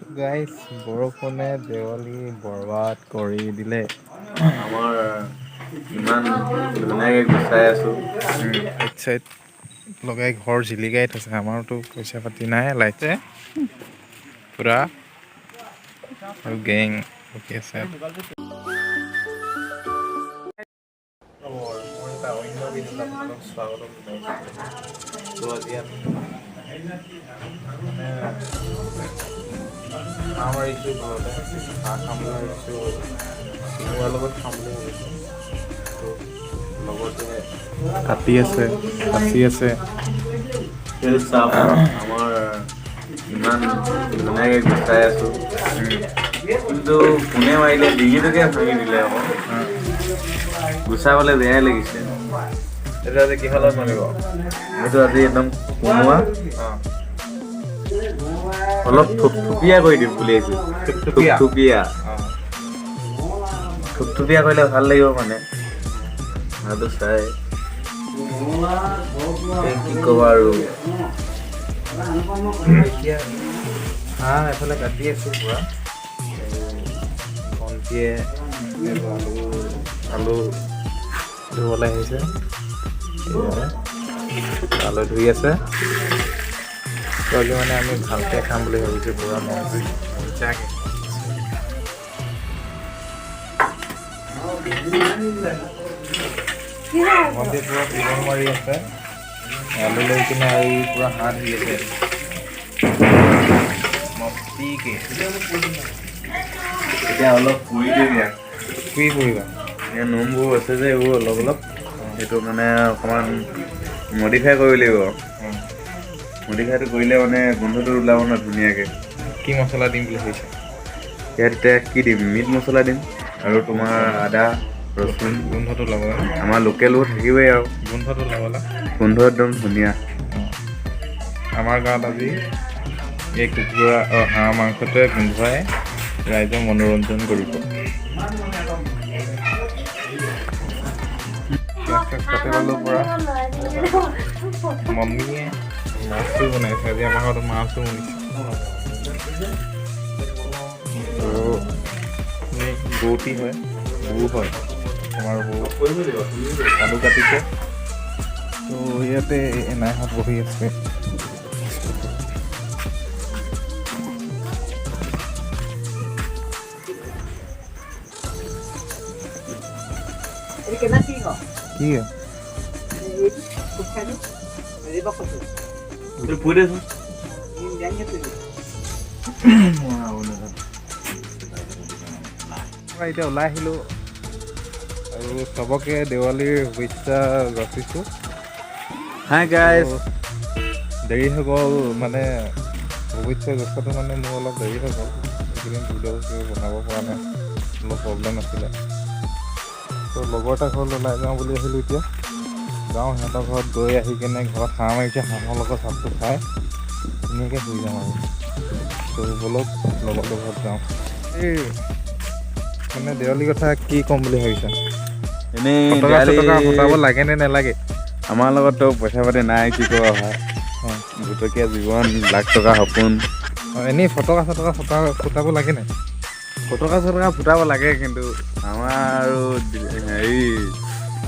গাইছ বৰষুণে দেৱালী বৰবাদ কৰি দিলে। আমাৰ ইমান ধুনীয়াকে গুচাই আছো। লাইট চাইট লগাই ঘৰ জিলিকাই থৈছে। আমাৰতো পইচা পাতি নাই লাইটে পুৰা আৰু গেং ৰখি আছে। মই এটা অন্য ভিডিঅ'ত আপোনালোকক স্বাগতম জনাইছোঁ। ত' আজি আমি হাঁহ মাৰিছোঁ ঘৰতে, হাঁহ খাম বুলি ভাবিছোঁ, চিঙৰাৰ লগত খাম বুলি ভাবিছোঁ। ত' লগতে কাটি আছে, বাচি আছে। চাওক আমাৰ ইমান ধুনীয়াকে গুচাই আছো, কিন্তু কোনে মাৰিলে ডিঙিটোকে ভাঙি দিলে আকৌ। গুচাবলে বেয়াই লাগিছে। এইটো আজি কিহৰ লগত মাৰিব? এইটো আজি একদম কোমোৱা, অলপ থুপথুপীয়া কৰি দিম বুলি আহিছো। থুপথুপীয়া থুপথুপীয়া কৰিলে ভাল লাগিব মানে। সেইটো চাই কি ক'বা আৰু। এতিয়া হাঁহ এফালে কাটি আছোঁ পুৰা। ভণ্টিয়ে আলু ধুবলৈ আহিছে, আলু ধুই আছে। আজি মানে আমি ভালকৈ খাম বুলি ভাবিছোঁ, পুৰা মজাকে। ভণ্টিয়ে পুৰা পিলন মাৰি আছে, আলু লৈ কিনে আৰু পুৰা হাঁহ ধুই আছে মস্তিকে। এতিয়া অলপ পুৰি দিম ইয়াক। কি কৰিবা? এই নোমবোৰ আছে যে এইবোৰ অলপ অলপ, সেইটো মানে অকণমান মডিফাই কৰিব লাগিব। মডিফাইটো কৰিলে মানে গোন্ধটো ওলাব ন ধুনীয়াকে। কি মছলা দিম বুলি ভাবিছা? ইয়াত এতিয়া কি দিম, মিট মছলা দিম আৰু তোমাৰ আদা ৰচুন, গোন্ধটো ল'বলৈ আমাৰ লোকেলবোৰ থাকিবই আৰু গোন্ধটো ল'বলৈ গোন্ধ একদম ধুনীয়া। আমাৰ গাঁৱত আজি এই কুকুৰা হাঁহ মাংসটোৱে গোন্ধই ৰাইজক মনোৰঞ্জন কৰিব। কাটি ল'লোঁ পৰা। মম্মীয়ে মাছটো বনাইছে, আজি আমাৰ ঘৰত মাছো বনিছে। বৌতি হয়, বৌ হয় আমাৰ বৌ। আলু কাটিছে, ত' ইয়াতে এনাইহঁত বহি আছে। কি এতিয়া ওলাই আহিলোঁ আৰু চবকে দেৱালীৰ শুভেচ্ছা যাচিছোঁ। Hi guys. দেৰি হৈ গ'ল মানে শুভেচ্ছা যাচাটো মানে মোৰ অলপ দেৰি হৈ গ'ল। এইকেইদিন ভিডিঅ' বনাব পৰা নাই, অলপ প্ৰব্লেম আছিলে। ত' লগৰ এটা ঘৰত ওলাই যাওঁ বুলি আহিলোঁ। এতিয়া যাওঁ সিহঁতৰ ঘৰত, গৈ আহি কিনে ঘৰত হাঁহ মাৰিছে, হাঁহৰ লগত ভাতটো খাই ধুনীয়াকৈ শুই যাওঁ আৰু। ত' ব'লক লগৰটোৰ ঘৰত যাওঁ। এই মানে দেৱালীৰ কথা কি ক'ম বুলি ভাবিছা? এনেই ফটকা দেৱালী চটকা ফুটাব লাগে নে নালাগে? আমাৰ লগততো পইচা পাতি নাই, কি ক'বা ভাই। দুটকীয়া জীৱন, লাখ টকা সপোন। এনেই ফটকা চটকা ফুটাব লাগে নাই? ফটকা চটকা ফুটাব লাগে, কিন্তু আমাৰ আৰু হেৰি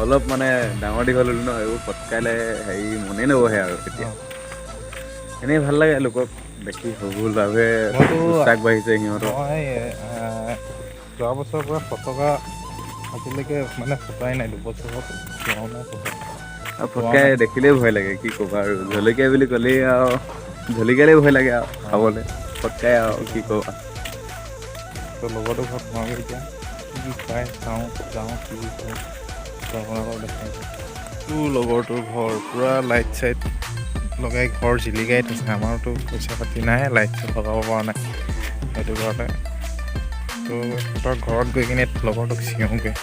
অলপ মানে ডাঙৰ দীঘল হ'লো ন, এইবোৰ পটকাইলে হেৰি মনেই নবহে আৰু এতিয়া। এনেই ভাল লাগে লোকক দেখি, সৰু ল'ৰাবোৰে উৎসাহ বাঢ়িছে সিহঁতৰ। মই যোৱা বছৰৰ পৰা ফটকা আজিলৈকে মানে ফুটাই নাই, দুবছৰত চোৱাও নাই ফটকা। আৰু ফটকাই দেখিলেই ভয় লাগে, কি ক'বা আৰু। জলকীয়া বুলি ক'লেই আৰু জলকীয়ালেই ভয় লাগে আৰু খাবলৈ, ফটকাই আৰু কি ক'বা। ত' লগৰটো ঘৰত সোমাওঁগৈ এতিয়া, কি খাই চাওঁ, যাওঁ কি কৰোঁ আপোনালোকক দেখাইছোঁ। তোৰ লগৰটোৰ ঘৰ পূৰা লাইট চাইট লগাই ঘৰ জিলিকাই থৈছে। আমাৰতো পইচা পাতি নাই, লাইট চাইট লগাব পৰা নাই সেইটো ঘৰতে। ত' সিহঁতৰ ঘৰত গৈ কিনে লগৰটোক চিঞৰোঁগৈ।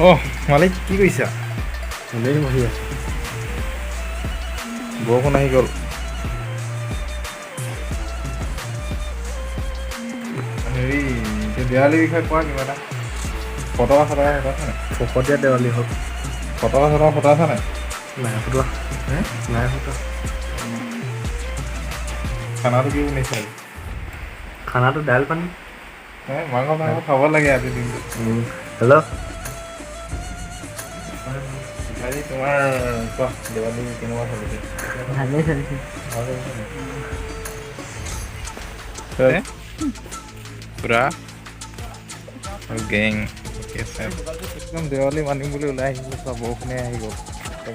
অহ মালিক, কি কৰিছা? এনেই বহি আছোঁ। বৰষুণ আহি গ'ল। হেৰি এতিয়া দেৱালীৰ বিষয়ে কোৱা কিবা এটা। ফটকা চটকা ফুটাইছা নাই? ফকতীয়া দেৱালী হওক। ফটকা চটকা ফটাইছা নাই? নাই ফুটোৱা নাই ফুটোৱা। খানাটো কি বনাইছে? খানাটো দাইল পানী। মাংস চাংস খাব লাগে আজি দিনটো। হেল্ল'। আজি তোমাৰ কোৱা দেৱালী কেনেকুৱা চলিছে? ভালেই চলিছে। পুৰা গেং একদম দেৱালী মানিম বুলি ওলাই আহিছিলোঁ, চোৱা বৰষুণে আহি গ'ল।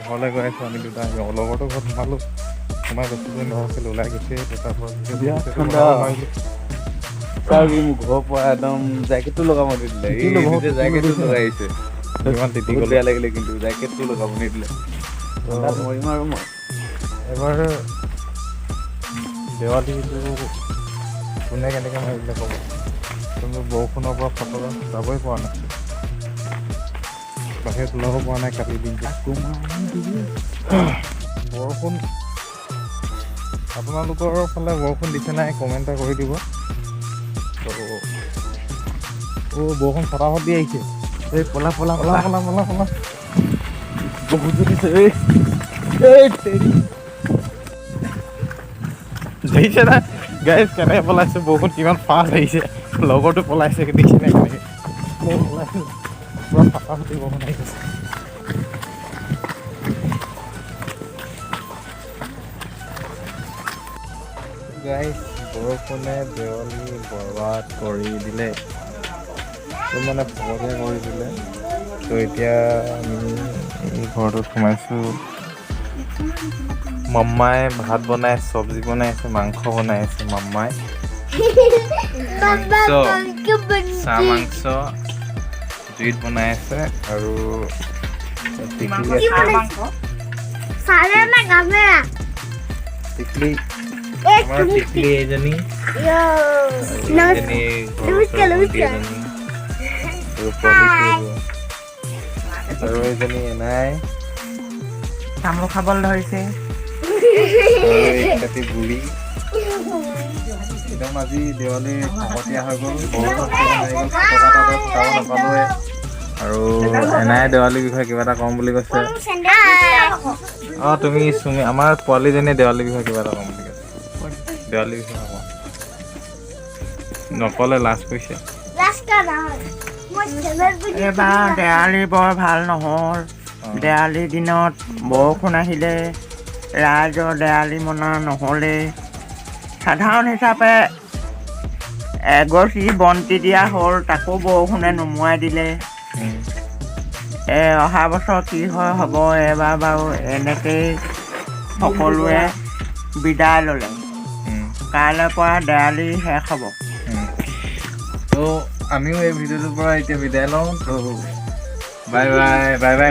ঘৰলৈ গৈ আছোঁ আমি দুটা আহি লগৰটো ঘৰত সোমালোঁ। সোমাই বেছি দেৰি নহৈছিল ওলাই গৈছে মোৰ ঘৰৰ পৰা একদম জেকেটটো লগাব নিদিলে। নিজে জেকেটটো লগাই আহিছে। ইমান তিতি বহুত গ'ল। বেয়া লাগিলে কিন্তু জেকেটটো লগাব নিদিলে। ঠাণ্ডাত মৰিম আৰু মই। এবাৰ দেৱালীটো কোনে কেনেকৈ মাৰিলে ক'ব। কিন্তু বৰষুণৰ পৰা ফটকা যাবই পৰা নাই, বাহিৰত ওলাব পৰা নাই কালি দিনটো। বৰষুণ আপোনালোকৰ ফালে বৰষুণ দিছে নাই কমেণ্ট এটা কৰি দিব। বৰষুণ ফটাফট দি আহিছে। এই পলা পলা পলা পলা পলা পলা বহুত দিছে দেখিছে না গাইজ কেনেকৈ পলাইছে, বৰষুণ কিমান ফাষ্ট আহিছে। লগৰটো পলাইছে দেখিছে নাই কেনেকৈ পলাইছে, পুৰা ফাটাফাটি বৰষুণ আহি গৈছে। গাইজ বৰষুণে দেৱালী বৰবাদ কৰি দিলে, তো মানে ভগতে কৰি দিলে। তো এতিয়া আমি এই ঘৰটোত সোমাইছোঁ। মাম্মাই ভাত বনাই আছে, চব্জি বনাই আছে, মাংস বনাই আছে মাম্মাই। চাহ মাংস জুইত বনাই আছে আৰু টিকলি এজনী আৰু এজনী এনাই তামোল খাবলৈ ধৰিছে। বুঢ়ী একদম আজি দেৱালী খকতীয়া হৈ গ'ল, বৰষুণ মাৰি গ'ল, ফটকা তাতে ফুটাব নাপালোৱে। আৰু এনাই দেৱালীৰ বিষয়ে কিবা এটা ক'ম বুলি কৈছে। তুমি আমাৰ পোৱালীজনীয়ে দেৱালীৰ বিষয়ে কিবা এটা ক'ম বুলি কৈছে। দেৱালীৰ বিষয়ে নক'লে লাজ কৰিছে। এইবাৰ দেৱালী বৰ ভাল নহ'ল। দেৱালীৰ দিনত বৰষুণ আহিলে, ৰাইজৰ দেৱালী মনা নহ'লে। সাধাৰণ হিচাপে এগছি বন্তি দিয়া হ'ল, তাকো বৰষুণে নুমুৱাই দিলে। অহা বছৰ কি হয় হ'ব। এবাৰ বাৰু এনেকেই সকলোৱে বিদায় ল'লে। কাইলৈৰ পৰা দেৱালী শেষ হ'ব। তো আমিও এই ভিডিঅ'টোৰ পৰা এতিয়া বিদায় লওঁ। তো বাই বাই বাই বাই।